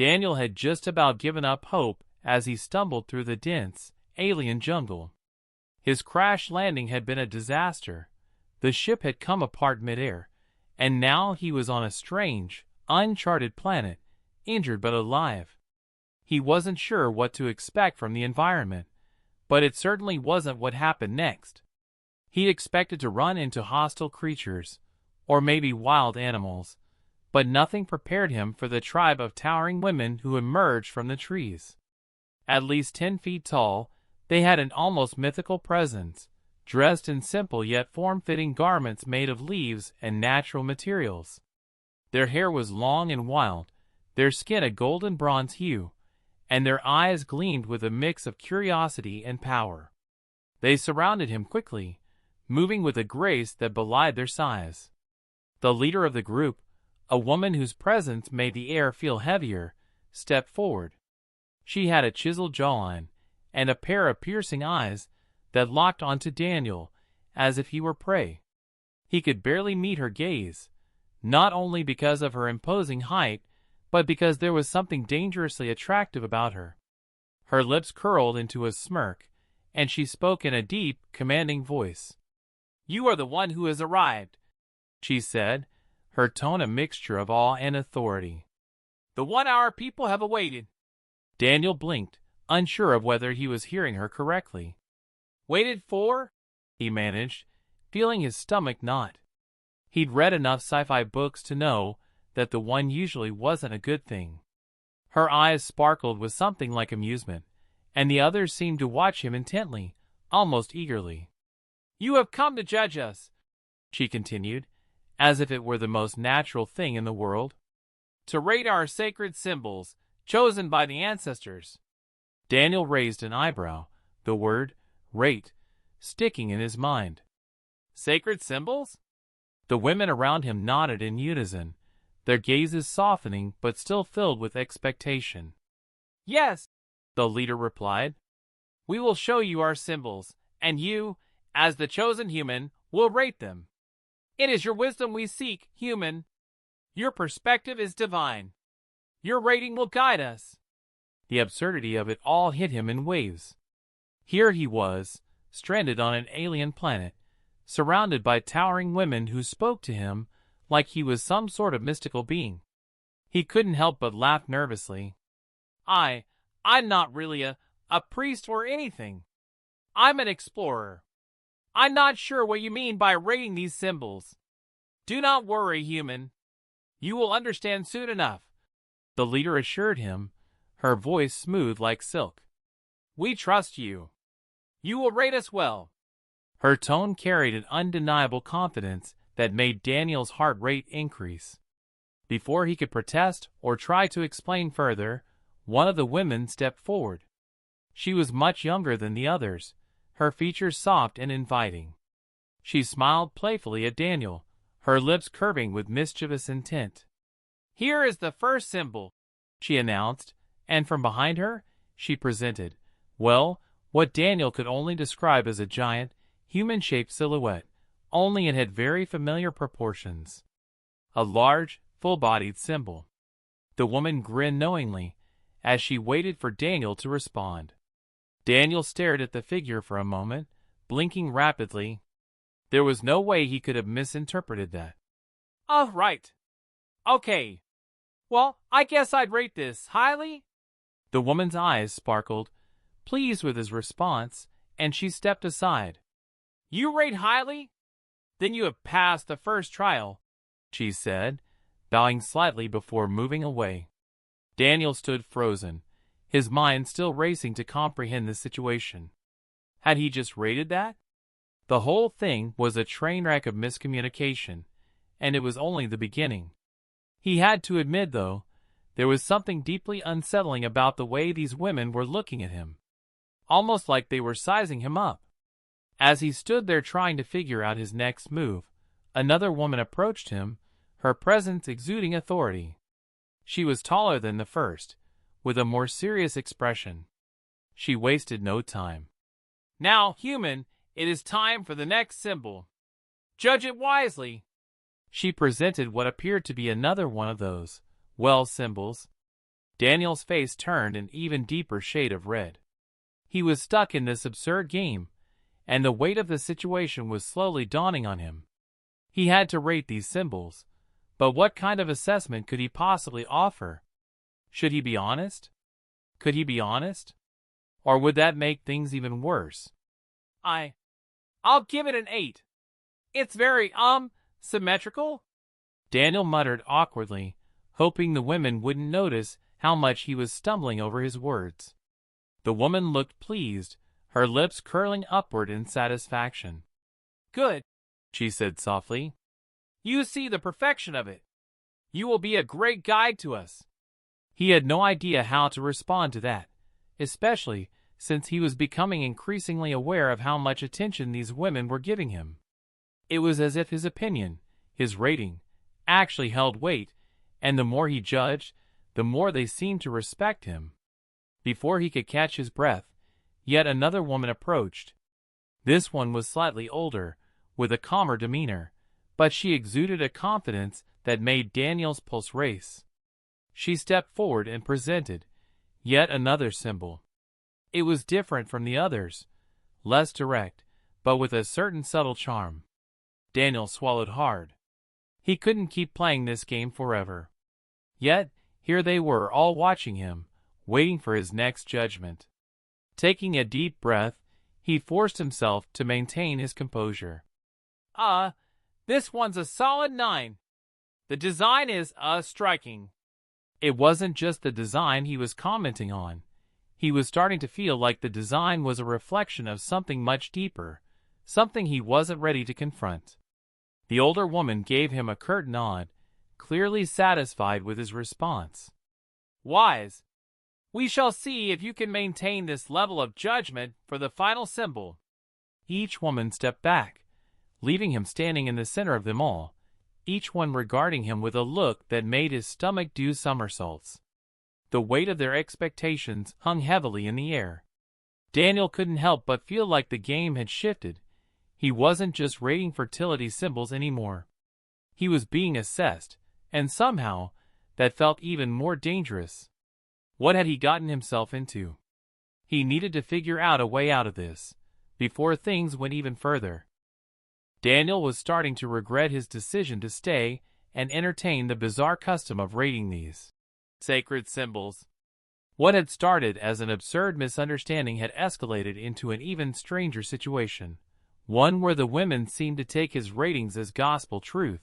Daniel had just about given up hope as he stumbled through the dense, alien jungle. His crash landing had been a disaster. The ship had come apart midair, and now he was on a strange, uncharted planet, injured but alive. He wasn't sure what to expect from the environment, but it certainly wasn't what happened next. He'd expected to run into hostile creatures, or maybe wild animals, but nothing prepared him for the tribe of towering women who emerged from the trees. At least 10 feet tall, they had an almost mythical presence, dressed in simple yet form-fitting garments made of leaves and natural materials. Their hair was long and wild, their skin a golden bronze hue, and their eyes gleamed with a mix of curiosity and power. They surrounded him quickly, moving with a grace that belied their size. The leader of the group, a woman whose presence made the air feel heavier, stepped forward. She had a chiseled jawline and a pair of piercing eyes that locked onto Daniel as if he were prey. He could barely meet her gaze, not only because of her imposing height, but because there was something dangerously attractive about her. Her lips curled into a smirk, and she spoke in a deep, commanding voice. "You are the one who has arrived," she said, her tone a mixture of awe and authority. "The one our people have awaited." Daniel blinked, unsure of whether he was hearing her correctly. "Waited for?" he managed, feeling his stomach knot. He'd read enough sci-fi books to know that the one usually wasn't a good thing. Her eyes sparkled with something like amusement, and the others seemed to watch him intently, almost eagerly. "You have come to judge us," she continued, as if it were the most natural thing in the world. "To rate our sacred symbols, chosen by the ancestors." Daniel raised an eyebrow, the word, rate, sticking in his mind. "Sacred symbols?" The women around him nodded in unison, their gazes softening but still filled with expectation. "Yes," the leader replied. "We will show you our symbols, and you, as the chosen human, will rate them. It is your wisdom we seek, human. Your perspective is divine. Your rating will guide us." The absurdity of it all hit him in waves. Here he was, stranded on an alien planet, surrounded by towering women who spoke to him like he was some sort of mystical being. He couldn't help but laugh nervously. I'm not really a priest or anything. I'm an explorer. I'm not sure what you mean by rating these symbols. Do not worry, human. You will understand soon enough," the leader assured him, her voice smooth like silk. "We trust you. You will rate us well." Her tone carried an undeniable confidence that made Daniel's heart rate increase. Before he could protest or try to explain further, one of the women stepped forward. She was much younger than the others, her features soft and inviting. She smiled playfully at Daniel, her lips curving with mischievous intent. "Here is the first symbol," she announced, and from behind her, she presented, well, what Daniel could only describe as a giant, human-shaped silhouette, only it had very familiar proportions. A large, full-bodied symbol. The woman grinned knowingly as she waited for Daniel to respond. Daniel stared at the figure for a moment, blinking rapidly. There was no way he could have misinterpreted that. "Oh, right. Okay. Well, I guess I'd rate this highly." The woman's eyes sparkled, pleased with his response, and she stepped aside. "You rate highly? Then you have passed the first trial," she said, bowing slightly before moving away. Daniel stood frozen, his mind still racing to comprehend the situation. Had he just rated that? The whole thing was a train wreck of miscommunication, and it was only the beginning. He had to admit, though, there was something deeply unsettling about the way these women were looking at him, almost like they were sizing him up. As he stood there trying to figure out his next move, another woman approached him, her presence exuding authority. She was taller than the first, with a more serious expression. She wasted no time. "Now, human, it is time for the next symbol. Judge it wisely." She presented what appeared to be another one of those, well, symbols. Daniel's face turned an even deeper shade of red. He was stuck in this absurd game, and the weight of the situation was slowly dawning on him. He had to rate these symbols, but what kind of assessment could he possibly offer? Should he be honest? Could he be honest? Or would that make things even worse? I'll give it an 8. It's very, symmetrical? Daniel muttered awkwardly, hoping the women wouldn't notice how much he was stumbling over his words. The woman looked pleased, her lips curling upward in satisfaction. Good, she said softly. You see the perfection of it. You will be a great guide to us. He had no idea how to respond to that, especially since he was becoming increasingly aware of how much attention these women were giving him. It was as if his opinion, his rating, actually held weight, and the more he judged, the more they seemed to respect him. Before he could catch his breath, yet another woman approached. This one was slightly older, with a calmer demeanor, but she exuded a confidence that made Daniel's pulse race. She stepped forward and presented yet another symbol. It was different from the others, less direct, but with a certain subtle charm. Daniel swallowed hard. He couldn't keep playing this game forever. Yet, here they were all watching him, waiting for his next judgment. Taking a deep breath, he forced himself to maintain his composure. This one's a solid 9. The design is, striking. It wasn't just the design he was commenting on. He was starting to feel like the design was a reflection of something much deeper, something he wasn't ready to confront. The older woman gave him a curt nod, clearly satisfied with his response. Wise. We shall see if you can maintain this level of judgment for the final symbol. Each woman stepped back, leaving him standing in the center of them all, each one regarding him with a look that made his stomach do somersaults. The weight of their expectations hung heavily in the air. Daniel couldn't help but feel like the game had shifted. He wasn't just rating fertility symbols anymore. He was being assessed, and somehow, that felt even more dangerous. What had he gotten himself into? He needed to figure out a way out of this, before things went even further. Daniel was starting to regret his decision to stay and entertain the bizarre custom of rating these sacred symbols. What had started as an absurd misunderstanding had escalated into an even stranger situation, one where the women seemed to take his ratings as gospel truth.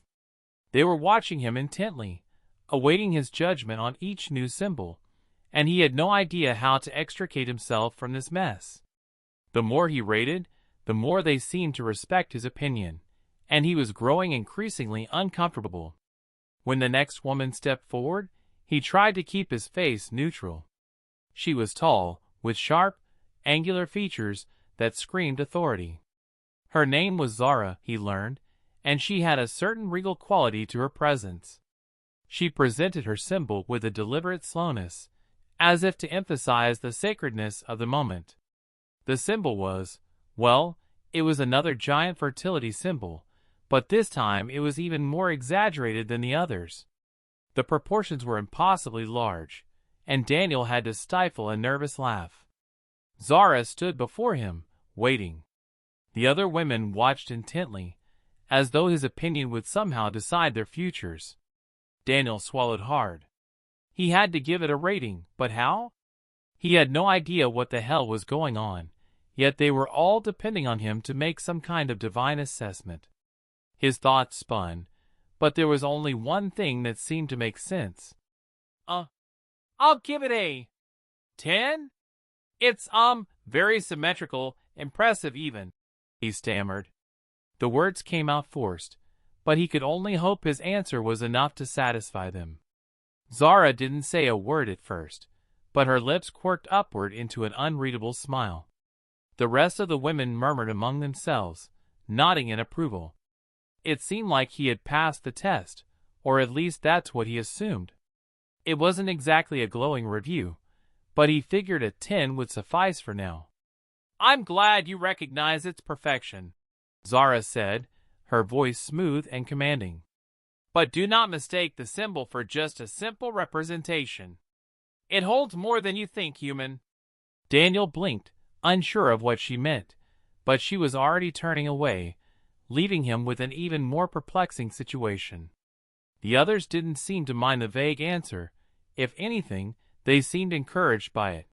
They were watching him intently, awaiting his judgment on each new symbol, and he had no idea how to extricate himself from this mess. The more he rated, the more they seemed to respect his opinion, and he was growing increasingly uncomfortable. When the next woman stepped forward, he tried to keep his face neutral. She was tall, with sharp, angular features that screamed authority. Her name was Zara, he learned, and she had a certain regal quality to her presence. She presented her symbol with a deliberate slowness, as if to emphasize the sacredness of the moment. The symbol was, well, it was another giant fertility symbol, but this time it was even more exaggerated than the others. The proportions were impossibly large, and Daniel had to stifle a nervous laugh. Zara stood before him, waiting. The other women watched intently, as though his opinion would somehow decide their futures. Daniel swallowed hard. He had to give it a rating, but how? He had no idea what the hell was going on, yet they were all depending on him to make some kind of divine assessment. His thoughts spun, but there was only one thing that seemed to make sense. I'll give it a 10? It's, very symmetrical, impressive even, he stammered. The words came out forced, but he could only hope his answer was enough to satisfy them. Zara didn't say a word at first, but her lips quirked upward into an unreadable smile. The rest of the women murmured among themselves, nodding in approval. It seemed like he had passed the test, or at least that's what he assumed. It wasn't exactly a glowing review, but he figured a 10 would suffice for now. I'm glad you recognize its perfection, Zara said, her voice smooth and commanding. But do not mistake the symbol for just a simple representation. It holds more than you think, human. Daniel blinked, unsure of what she meant, but she was already turning away, leaving him with an even more perplexing situation. The others didn't seem to mind the vague answer. If anything, they seemed encouraged by it.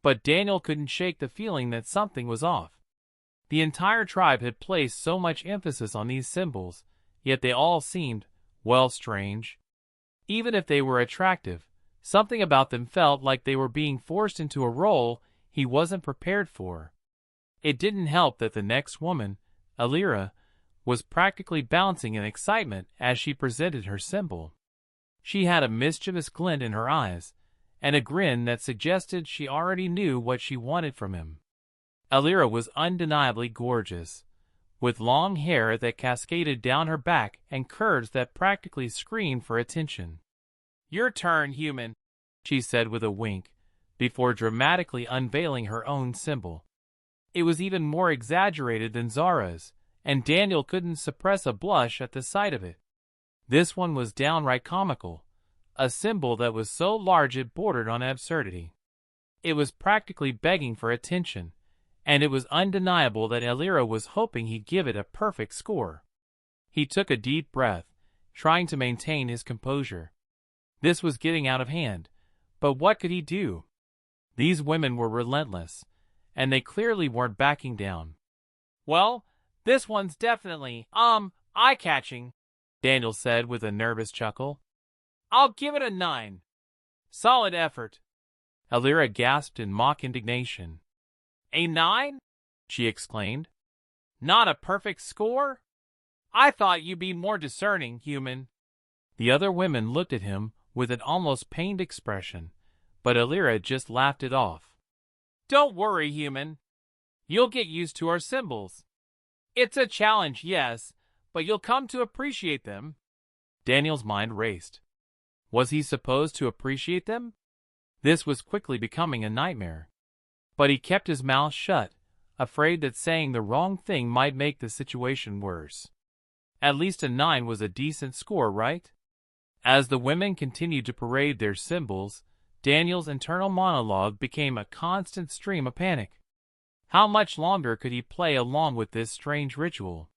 But Daniel couldn't shake the feeling that something was off. The entire tribe had placed so much emphasis on these symbols, yet they all seemed, well, strange. Even if they were attractive, something about them felt like they were being forced into a role he wasn't prepared for. It didn't help that the next woman, Alira, was practically bouncing in excitement as she presented her symbol. She had a mischievous glint in her eyes, and a grin that suggested she already knew what she wanted from him. Alira was undeniably gorgeous, with long hair that cascaded down her back and curves that practically screamed for attention. "Your turn, human," she said with a wink, before dramatically unveiling her own symbol. It was even more exaggerated than Zara's, and Daniel couldn't suppress a blush at the sight of it. This one was downright comical, a symbol that was so large it bordered on absurdity. It was practically begging for attention, and it was undeniable that Alira was hoping he'd give it a perfect score. He took a deep breath, trying to maintain his composure. This was getting out of hand, but what could he do? These women were relentless, and they clearly weren't backing down. "Well, this one's definitely, eye-catching," Daniel said with a nervous chuckle. "I'll give it a 9. Solid effort." Alira gasped in mock indignation. "A 9?" she exclaimed. "Not a perfect score? I thought you'd be more discerning, human." The other women looked at him with an almost pained expression, but Alira just laughed it off. "Don't worry, human. You'll get used to our symbols. It's a challenge, yes, but you'll come to appreciate them." Daniel's mind raced. Was he supposed to appreciate them? This was quickly becoming a nightmare. But he kept his mouth shut, afraid that saying the wrong thing might make the situation worse. At least a 9 was a decent score, right? As the women continued to parade their symbols, Daniel's internal monologue became a constant stream of panic. How much longer could he play along with this strange ritual?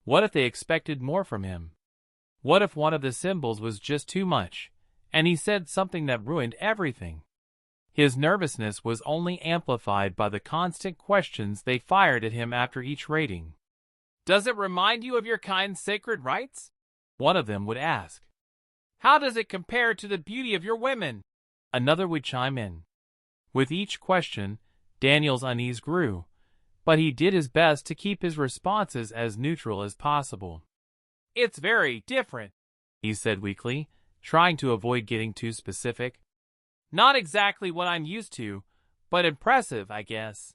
What if they expected more from him? What if one of the symbols was just too much, and he said something that ruined everything? His nervousness was only amplified by the constant questions they fired at him after each rating. "Does it remind you of your kind's sacred rites?" one of them would ask. "How does it compare to the beauty of your women?" another would chime in. With each question, Daniel's unease grew, but he did his best to keep his responses as neutral as possible. "It's very different," he said weakly, trying to avoid getting too specific. "Not exactly what I'm used to, but impressive, I guess."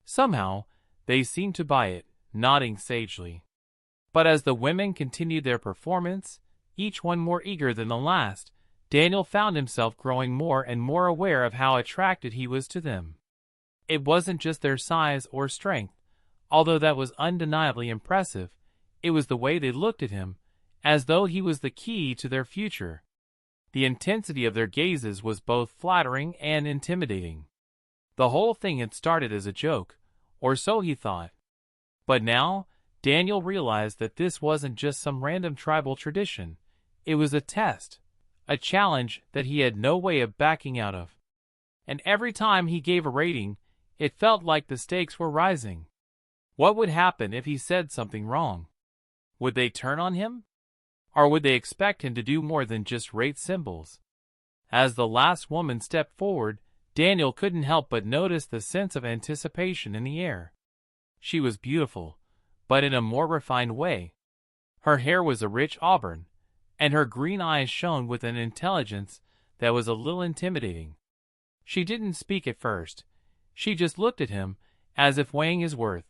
Somehow, they seemed to buy it, nodding sagely. But as the women continued their performance, each one more eager than the last, Daniel found himself growing more and more aware of how attracted he was to them. It wasn't just their size or strength, although that was undeniably impressive. It was the way they looked at him, as though he was the key to their future. The intensity of their gazes was both flattering and intimidating. The whole thing had started as a joke, or so he thought. But now, Daniel realized that this wasn't just some random tribal tradition. It was a test, a challenge that he had no way of backing out of. And every time he gave a rating, it felt like the stakes were rising. What would happen if he said something wrong? Would they turn on him? Or would they expect him to do more than just rate symbols? As the last woman stepped forward, Daniel couldn't help but notice the sense of anticipation in the air. She was beautiful, but in a more refined way. Her hair was a rich auburn, and her green eyes shone with an intelligence that was a little intimidating. She didn't speak at first. She just looked at him, as if weighing his worth.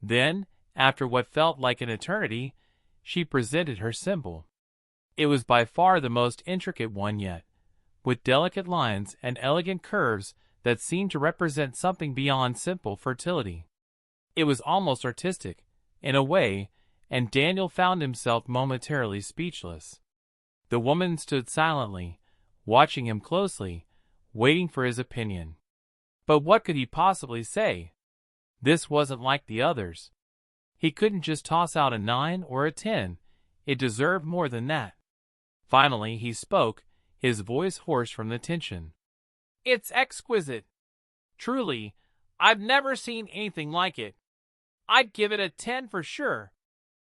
Then, after what felt like an eternity, she presented her symbol. It was by far the most intricate one yet, with delicate lines and elegant curves that seemed to represent something beyond simple fertility. It was almost artistic, in a way, and Daniel found himself momentarily speechless. The woman stood silently, watching him closely, waiting for his opinion. But what could he possibly say? This wasn't like the others. He couldn't just toss out a 9 or a 10. It deserved more than that. Finally, he spoke, his voice hoarse from the tension. "It's exquisite. Truly, I've never seen anything like it. I'd give it a 10 for sure."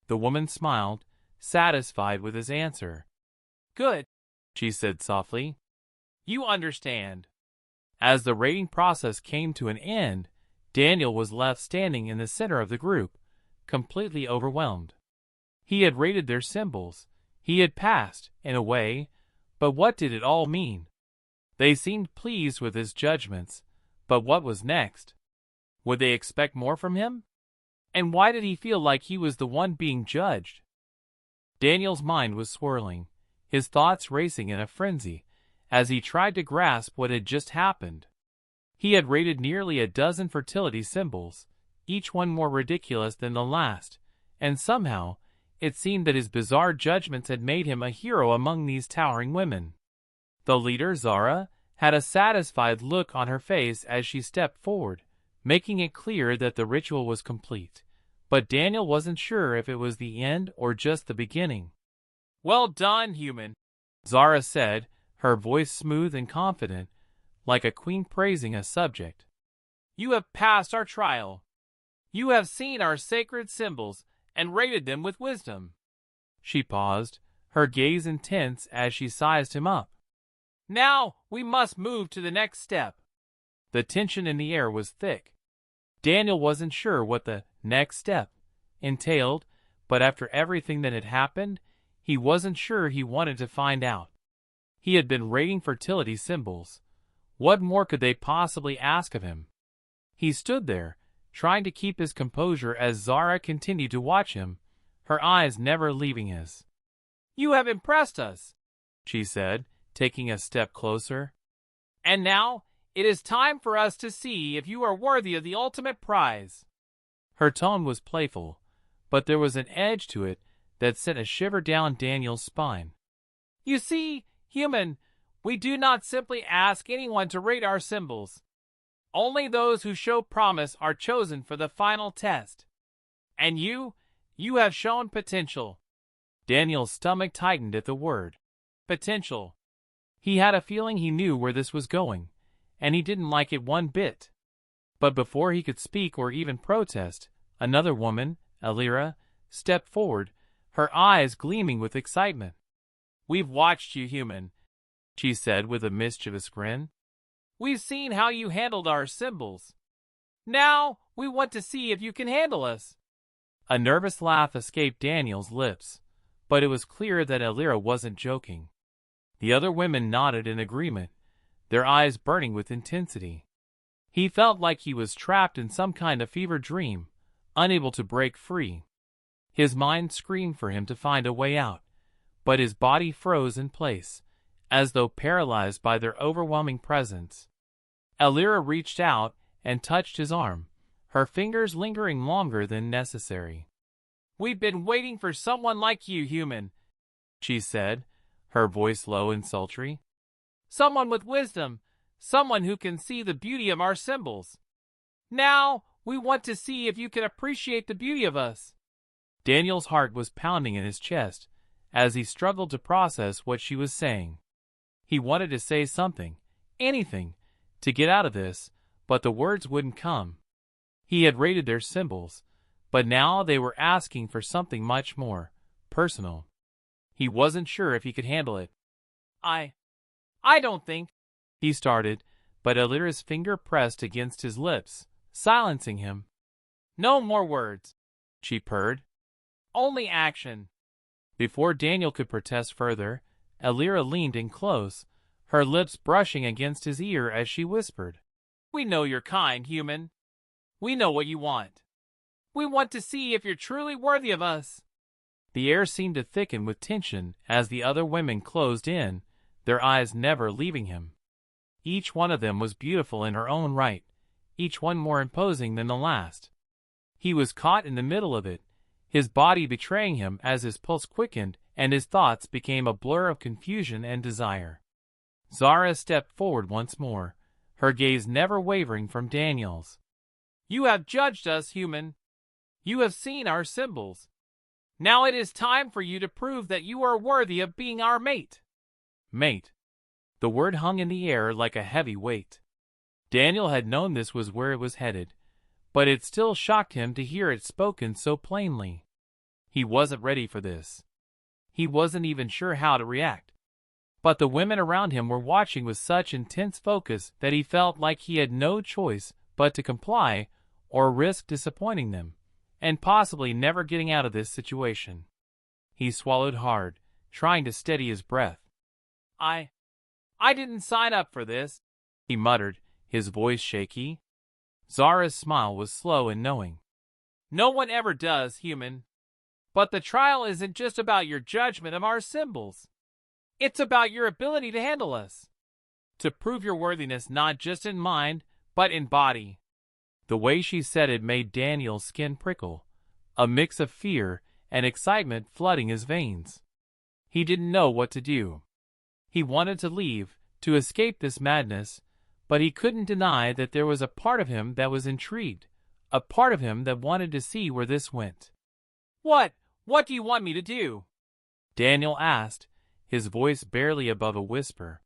The woman smiled, satisfied with his answer. "Good," she said softly. "You understand." As the rating process came to an end, Daniel was left standing in the center of the group, completely overwhelmed. He had rated their symbols. He had passed, in a way, but what did it all mean? They seemed pleased with his judgments, but what was next? Would they expect more from him? And why did he feel like he was the one being judged? Daniel's mind was swirling, his thoughts racing in a frenzy, as he tried to grasp what had just happened. He had rated nearly a dozen fertility symbols, each one more ridiculous than the last, and somehow, it seemed that his bizarre judgments had made him a hero among these towering women. The leader, Zara, had a satisfied look on her face as she stepped forward, making it clear that the ritual was complete. But Daniel wasn't sure if it was the end or just the beginning. "Well done, human," Zara said, her voice smooth and confident, like a queen praising a subject. "You have passed our trial. You have seen our sacred symbols and rated them with wisdom." She paused, her gaze intense as she sized him up. "Now we must move to the next step." The tension in the air was thick. Daniel wasn't sure what the next step entailed, but after everything that had happened, he wasn't sure he wanted to find out. He had been rating fertility symbols. What more could they possibly ask of him? He stood there, trying to keep his composure as Zara continued to watch him, her eyes never leaving his. "You have impressed us," she said, taking a step closer. "And now it is time for us to see if you are worthy of the ultimate prize." Her tone was playful, but there was an edge to it that sent a shiver down Daniel's spine. "You see, human, we do not simply ask anyone to rate our symbols. Only those who show promise are chosen for the final test. And you have shown potential." Daniel's stomach tightened at the word. Potential. He had a feeling he knew where this was going, and he didn't like it one bit. But before he could speak or even protest, another woman, Alira, stepped forward, her eyes gleaming with excitement. "We've watched you, human," she said with a mischievous grin. "We've seen how you handled our symbols. Now we want to see if you can handle us." A nervous laugh escaped Daniel's lips, but it was clear that Alira wasn't joking. The other women nodded in agreement, their eyes burning with intensity. He felt like he was trapped in some kind of fever dream, unable to break free. His mind screamed for him to find a way out, but his body froze in place, as though paralyzed by their overwhelming presence. Alira reached out and touched his arm, her fingers lingering longer than necessary. "We've been waiting for someone like you, human," she said, her voice low and sultry. "Someone with wisdom, someone who can see the beauty of our symbols. Now we want to see if you can appreciate the beauty of us." Daniel's heart was pounding in his chest as he struggled to process what she was saying. He wanted to say something, anything, to get out of this, but the words wouldn't come. He had rated their symbols, but now they were asking for something much more personal. He wasn't sure if he could handle it. I don't think," he started, but Alira's finger pressed against his lips, silencing him. "No more words," she purred. "Only action." Before Daniel could protest further, Alira leaned in close, her lips brushing against his ear as she whispered, "We know your kind, human. We know what you want. We want to see if you're truly worthy of us." The air seemed to thicken with tension as the other women closed in, their eyes never leaving him. Each one of them was beautiful in her own right, each one more imposing than the last. He was caught in the middle of it, his body betraying him as his pulse quickened and his thoughts became a blur of confusion and desire. Zara stepped forward once more, her gaze never wavering from Daniel's. "You have judged us, human. You have seen our symbols. Now it is time for you to prove that you are worthy of being our mate." Mate. The word hung in the air like a heavy weight. Daniel had known this was where it was headed, but it still shocked him to hear it spoken so plainly. He wasn't ready for this. He wasn't even sure how to react. But the women around him were watching with such intense focus that he felt like he had no choice but to comply or risk disappointing them, and possibly never getting out of this situation. He swallowed hard, trying to steady his breath. I didn't sign up for this," he muttered, his voice shaky. Zara's smile was slow and knowing. "No one ever does, human. But the trial isn't just about your judgment of our symbols. It's about your ability to handle us. To prove your worthiness not just in mind, but in body." The way she said it made Daniel's skin prickle, a mix of fear and excitement flooding his veins. He didn't know what to do. He wanted to leave, to escape this madness, but he couldn't deny that there was a part of him that was intrigued, a part of him that wanted to see where this went. What do you want me to do?" Daniel asked, his voice barely above a whisper.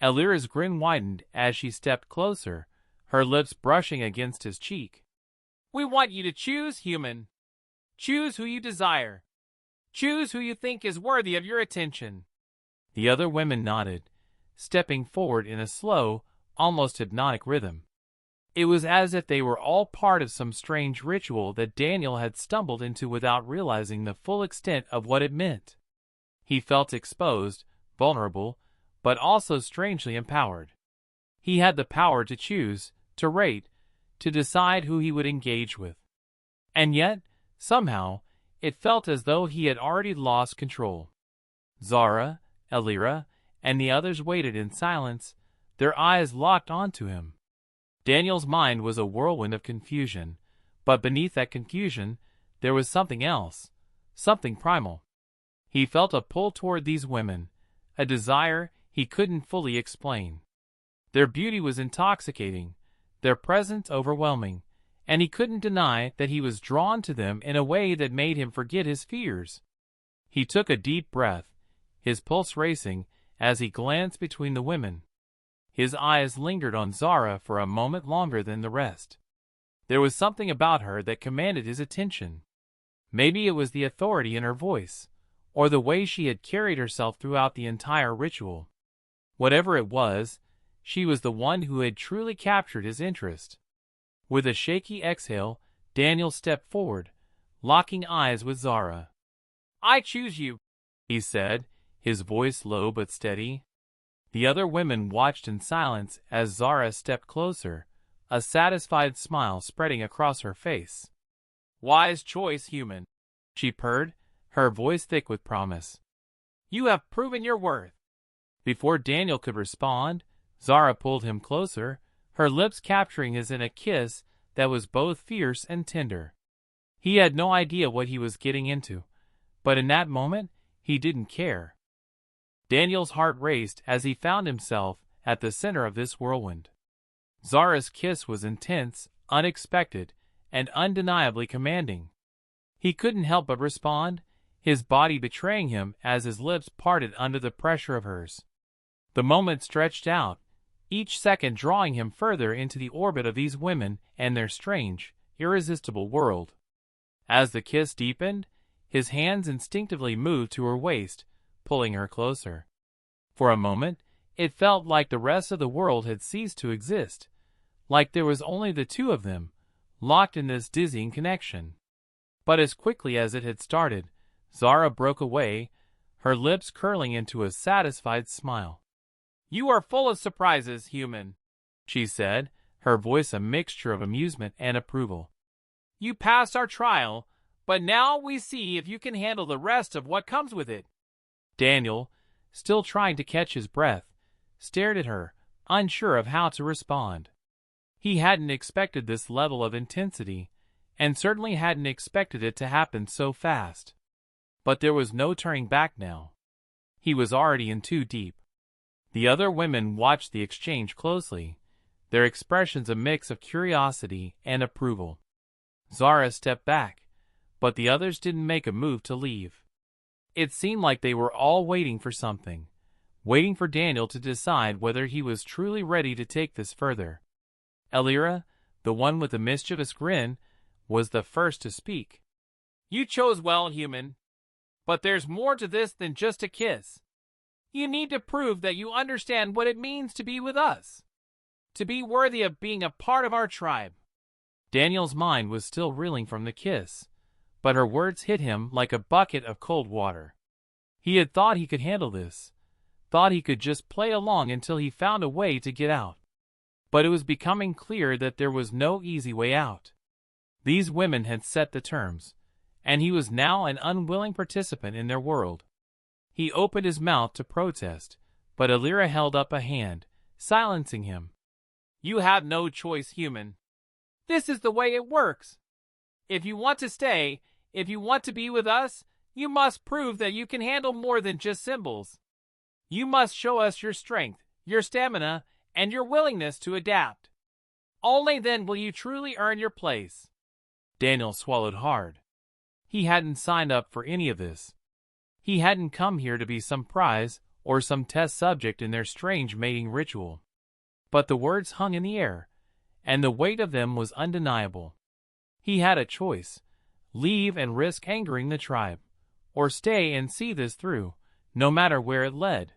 Elira's grin widened as she stepped closer, her lips brushing against his cheek. "We want you to choose, human. Choose who you desire. Choose who you think is worthy of your attention." The other women nodded, stepping forward in a slow, almost hypnotic rhythm. It was as if they were all part of some strange ritual that Daniel had stumbled into without realizing the full extent of what it meant. He felt exposed, vulnerable, but also strangely empowered. He had the power to choose, to rate, to decide who he would engage with. And yet, somehow, it felt as though he had already lost control. Zara, Elira, and the others waited in silence, their eyes locked onto him. Daniel's mind was a whirlwind of confusion, but beneath that confusion, there was something else, something primal. He felt a pull toward these women, a desire he couldn't fully explain. Their beauty was intoxicating, their presence overwhelming, and he couldn't deny that he was drawn to them in a way that made him forget his fears. He took a deep breath, his pulse racing, as he glanced between the women. His eyes lingered on Zara for a moment longer than the rest. There was something about her that commanded his attention. Maybe it was the authority in her voice, or the way she had carried herself throughout the entire ritual. Whatever it was, she was the one who had truly captured his interest. With a shaky exhale, Daniel stepped forward, locking eyes with Zara. "I choose you," he said, his voice low but steady. The other women watched in silence as Zara stepped closer, a satisfied smile spreading across her face. "Wise choice, human," she purred, her voice thick with promise. "You have proven your worth." Before Daniel could respond, Zara pulled him closer, her lips capturing his in a kiss that was both fierce and tender. He had no idea what he was getting into, but in that moment, he didn't care. Daniel's heart raced as he found himself at the center of this whirlwind. Zara's kiss was intense, unexpected, and undeniably commanding. He couldn't help but respond, his body betraying him as his lips parted under the pressure of hers. The moment stretched out, each second drawing him further into the orbit of these women and their strange, irresistible world. As the kiss deepened, his hands instinctively moved to her waist, pulling her closer. For a moment, it felt like the rest of the world had ceased to exist, like there was only the two of them, locked in this dizzying connection. But as quickly as it had started, Zara broke away, her lips curling into a satisfied smile. "You are full of surprises, human," she said, her voice a mixture of amusement and approval. "You passed our trial, but now we see if you can handle the rest of what comes with it." Daniel, still trying to catch his breath, stared at her, unsure of how to respond. He hadn't expected this level of intensity, and certainly hadn't expected it to happen so fast. But there was no turning back now. He was already in too deep. The other women watched the exchange closely, their expressions a mix of curiosity and approval. Zara stepped back, but the others didn't make a move to leave. It seemed like they were all waiting for something, waiting for Daniel to decide whether he was truly ready to take this further. Elira, the one with the mischievous grin, was the first to speak. You chose well, human. But there's more to this than just a kiss. You need to prove that you understand what it means to be with us, to be worthy of being a part of our tribe. Daniel's mind was still reeling from the kiss, but her words hit him like a bucket of cold water. He had thought he could handle this, thought he could just play along until he found a way to get out. But it was becoming clear that there was no easy way out. These women had set the terms, and he was now an unwilling participant in their world. He opened his mouth to protest, but Elira held up a hand, silencing him. You have no choice, human. This is the way it works. If you want to stay, if you want to be with us, you must prove that you can handle more than just symbols. You must show us your strength, your stamina, and your willingness to adapt. Only then will you truly earn your place. Daniel swallowed hard. He hadn't signed up for any of this. He hadn't come here to be some prize or some test subject in their strange mating ritual. But the words hung in the air, and the weight of them was undeniable. He had a choice: leave and risk angering the tribe, or stay and see this through, no matter where it led.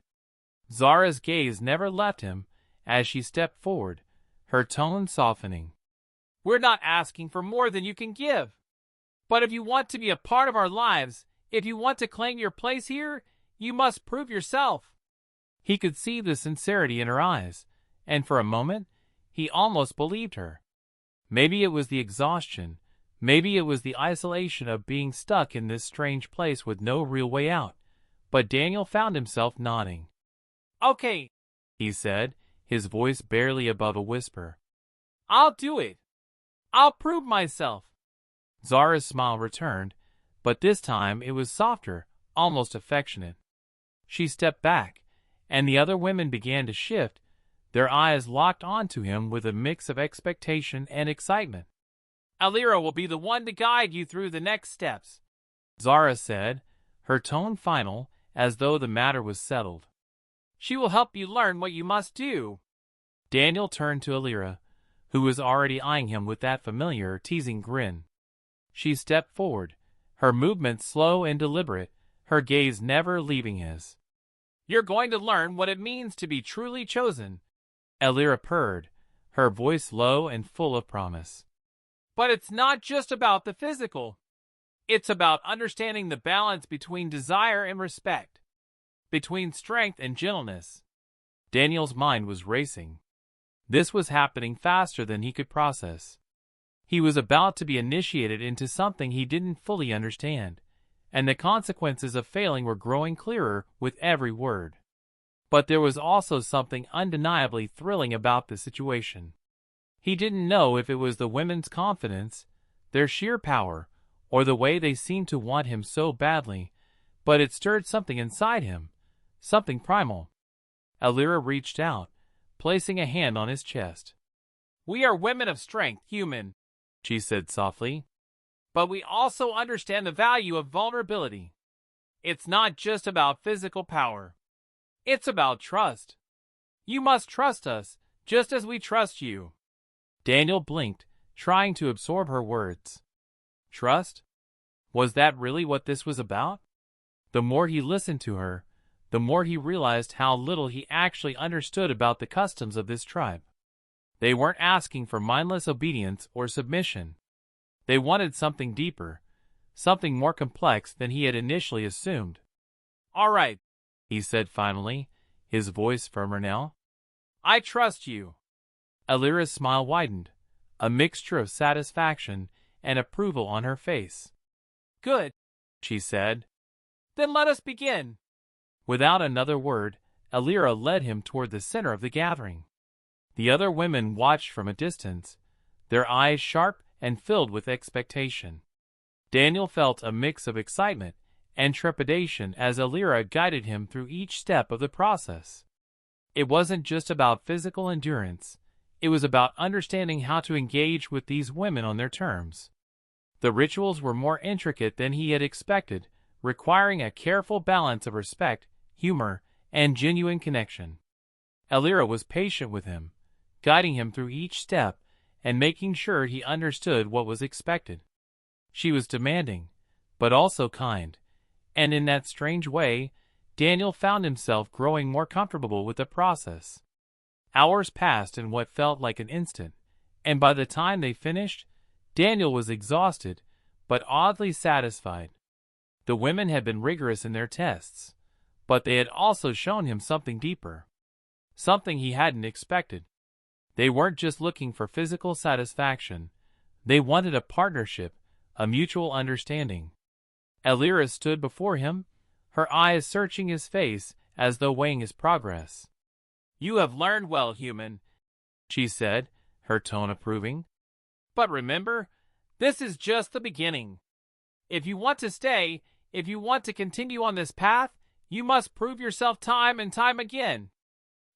Zara's gaze never left him as she stepped forward, her tone softening. We're not asking for more than you can give. But if you want to be a part of our lives, if you want to claim your place here, you must prove yourself. He could see the sincerity in her eyes, and for a moment, he almost believed her. Maybe it was the exhaustion, maybe it was the isolation of being stuck in this strange place with no real way out, but Daniel found himself nodding. Okay, he said, his voice barely above a whisper. I'll do it. I'll prove myself. Zara's smile returned, but this time it was softer, almost affectionate. She stepped back, and the other women began to shift, their eyes locked onto him with a mix of expectation and excitement. Elira will be the one to guide you through the next steps, Zara said, her tone final, as though the matter was settled. She will help you learn what you must do. Daniel turned to Elira, who was already eyeing him with that familiar, teasing grin. She stepped forward, her movements slow and deliberate, her gaze never leaving his. You're going to learn what it means to be truly chosen, Elira purred, her voice low and full of promise. But it's not just about the physical. It's about understanding the balance between desire and respect, between strength and gentleness. Daniel's mind was racing. This was happening faster than he could process. He was about to be initiated into something he didn't fully understand, and the consequences of failing were growing clearer with every word. But there was also something undeniably thrilling about the situation. He didn't know if it was the women's confidence, their sheer power, or the way they seemed to want him so badly, but it stirred something inside him, something primal. Elira reached out, placing a hand on his chest. We are women of strength, human, she said softly. But we also understand the value of vulnerability. It's not just about physical power. It's about trust. You must trust us, just as we trust you. Daniel blinked, trying to absorb her words. Trust? Was that really what this was about? The more he listened to her, the more he realized how little he actually understood about the customs of this tribe. They weren't asking for mindless obedience or submission. They wanted something deeper, something more complex than he had initially assumed. All right, he said finally, his voice firmer now. I trust you. Elira's smile widened, a mixture of satisfaction and approval on her face. Good, she said. Then let us begin. Without another word, Elira led him toward the center of the gathering. The other women watched from a distance, their eyes sharp and filled with expectation. Daniel felt a mix of excitement and trepidation as Elira guided him through each step of the process. It wasn't just about physical endurance, it was about understanding how to engage with these women on their terms. The rituals were more intricate than he had expected, requiring a careful balance of respect, humor, and genuine connection. Alira was patient with him, guiding him through each step and making sure he understood what was expected. She was demanding, but also kind, and in that strange way, Daniel found himself growing more comfortable with the process. Hours passed in what felt like an instant, and by the time they finished, Daniel was exhausted, but oddly satisfied. The women had been rigorous in their tests, but they had also shown him something deeper. Something he hadn't expected. They weren't just looking for physical satisfaction. They wanted a partnership, a mutual understanding. Alira stood before him, her eyes searching his face as though weighing his progress. "You have learned well, human," she said, her tone approving. "But remember, this is just the beginning. If you want to stay, if you want to continue on this path, you must prove yourself time and time again.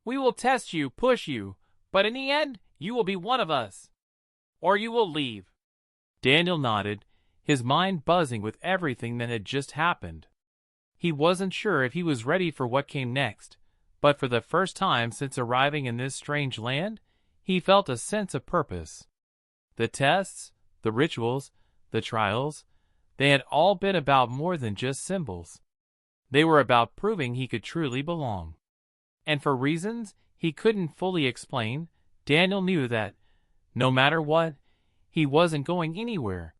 We will test you, push you, but in the end, you will be one of us. Or you will leave." Daniel nodded, his mind buzzing with everything that had just happened. He wasn't sure if he was ready for what came next, but for the first time since arriving in this strange land, he felt a sense of purpose. The tests, the rituals, the trials, they had all been about more than just symbols. They were about proving he could truly belong. And for reasons he couldn't fully explain, Daniel knew that, no matter what, he wasn't going anywhere